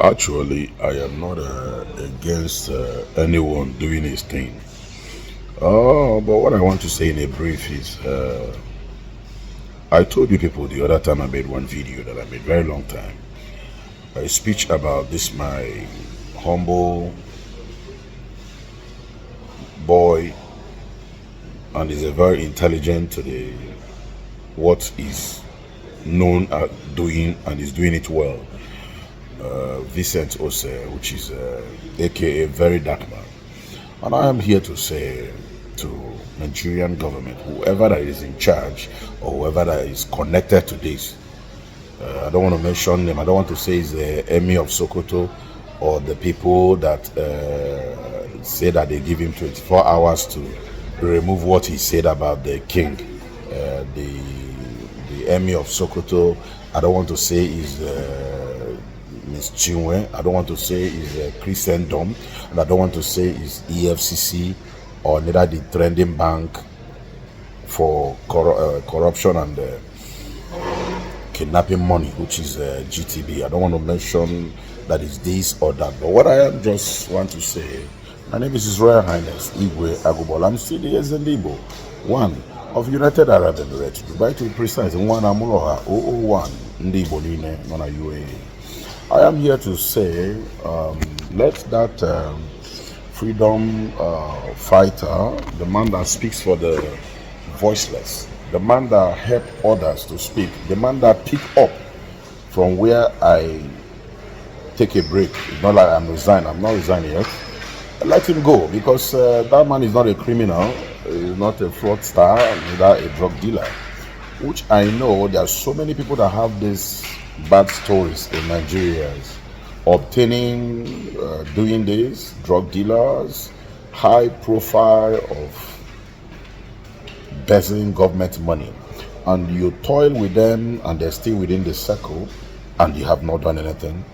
Actually, I am not against anyone doing his thing. But what I want to say in a brief is, I told you people the other time I made one video that I made very long time. A speech about this my humble boy, and is a very intelligent to the what is known at doing and is doing it well. Vincent Ose, which is aka very dark man. And I am here to say to Nigerian government, whoever that is in charge or whoever that is connected to this, I don't want to mention them. I don't want to say it's the Emir of Sokoto or the people that say that they give him 24 hours to remove what he said about the king, the Emir of Sokoto. I don't want to say is Miss Chinwe. I don't want to say is Christendom, and I don't want to say is EFCC or neither the trending bank for corruption and kidnapping money, which is GTB. I don't want to mention that is this or that, but what I just want to say, my name is His Royal Highness AGUGBAOLA. I'm still the EZE, one of United Arab Emirates, Dubai to be precise, one Amuloha 001 NDI Nona UAE. I am here to say, let that freedom fighter, the man that speaks for the voiceless, the man that help others to speak, the man that pick up from where I take a break. It's not like I'm resigned. I'm not resigned yet. Let him go, because that man is not a criminal. He's not a fraudster, neither a drug dealer. Which I know there are so many people that have these bad stories in Nigeria, obtaining, doing this, drug dealers, high profile of embezzling government money, and you toil with them and they're still within the circle, and you have not done anything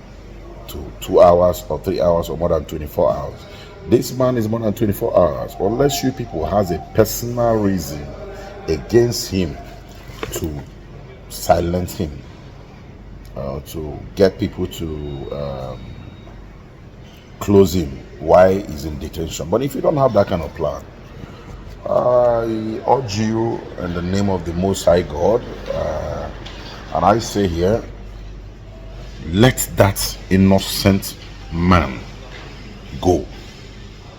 to 2 hours or 3 hours or more than 24 hours. This man is more than 24 hours, unless you people has a personal reason against him to silence him, to get people to close him while he's in detention. But if you don't have that kind of plan, I urge you in the name of the Most High God, and I say here, let that innocent man go.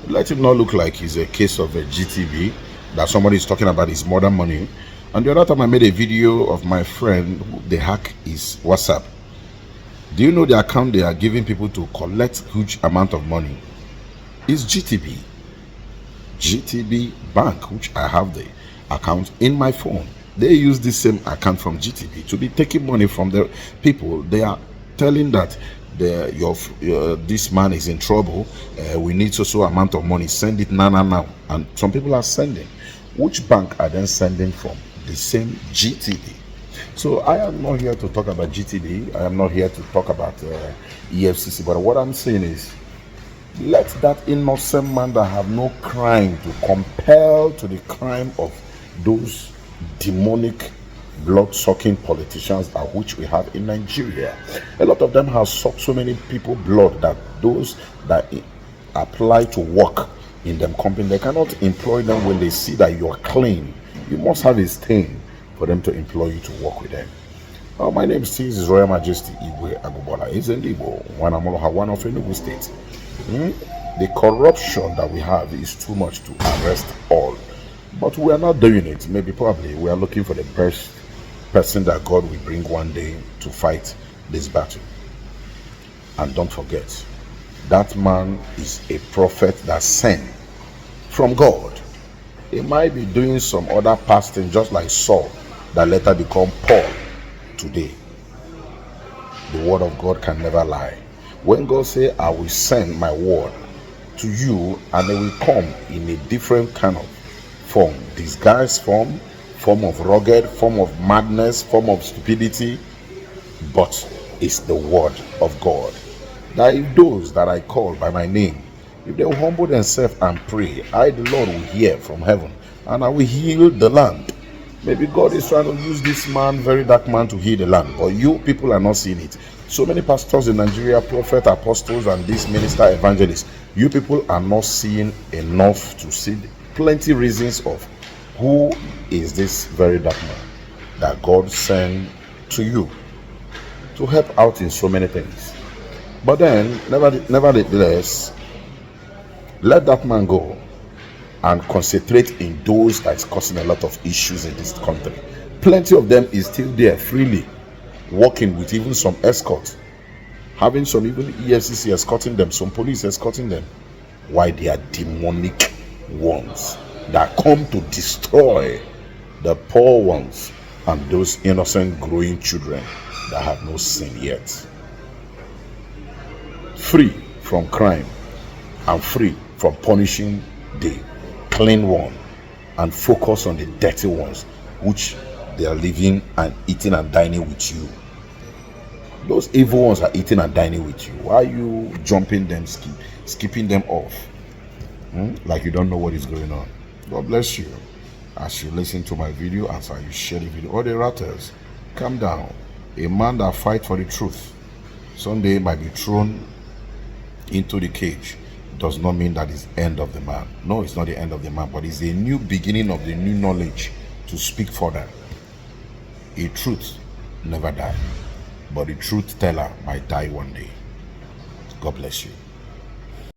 Let him not look like he's a case of a GTB, that somebody is talking about his murder money. And the other time I made a video of my friend, they hack his WhatsApp. Do you know the account they are giving people to collect huge amount of money? It's GTB. GTB Bank, which I have the account in my phone. They use the same account from GTB to be taking money from the people. They are telling that this man is in trouble. We need so amount of money. Send it now. And some people are sending. Which bank are then sending from? The same GTB. So I am not here to talk about GTB. I am not here to talk about EFCC. But what I'm saying is, let that innocent man that have no crime to compel to the crime of those demonic blood-sucking politicians at which we have in Nigeria. A lot of them have sucked so many people blood that those that apply to work in them company, they cannot employ them when they see that you are clean. You must have a stain for them to employ you to work with them. My name is His Royal Majesty AGUGBAOLA. He's in Igbo, one Amoloha, one of Enugu State. The corruption that we have is too much to arrest all. But we are not doing it. Maybe, probably, we are looking for the best person that God will bring one day to fight this battle. And don't forget, that man is a prophet that sent from God. He might be doing some other past thing, just like Saul, that later become Paul today. The word of God can never lie. When God say, I will send my word to you, and it will come in a different kind of form, disguised form of rugged, form of madness, form of stupidity, but it's the word of God. That if those that I call by my name, if they will humble themselves and pray, I, the Lord, will hear from heaven, and I will heal the land. Maybe God is trying to use this man, very dark man, to heal the land, but you people are not seeing it. So many pastors in Nigeria, prophet, apostles, and this minister, evangelists, you people are not seeing enough to see plenty reasons of who is this very dark man that God sent to you to help out in so many things. But then, nevertheless, let that man go and concentrate in those that is causing a lot of issues in this country. Plenty of them is still there freely, working with even some escort, having some even EFCC escorting them, some police escorting them. Why? They are demonic ones that come to destroy the poor ones and those innocent growing children that have no sin yet. Free from crime and free from punishing the clean one, and focus on the dirty ones which they are living and eating and dining with you. Those evil ones are eating and dining with you. Why are you jumping them, skipping them off? Like you don't know what is going on. God bless you as you listen to my video, as you share the video. All the ratters, calm down. A man that fights for the truth someday might be thrown into the cage. Does not mean that is end of the man. No, it's not the end of the man, but it's a new beginning of the new knowledge to speak further. A truth never die, but the truth teller might die one day. God bless you.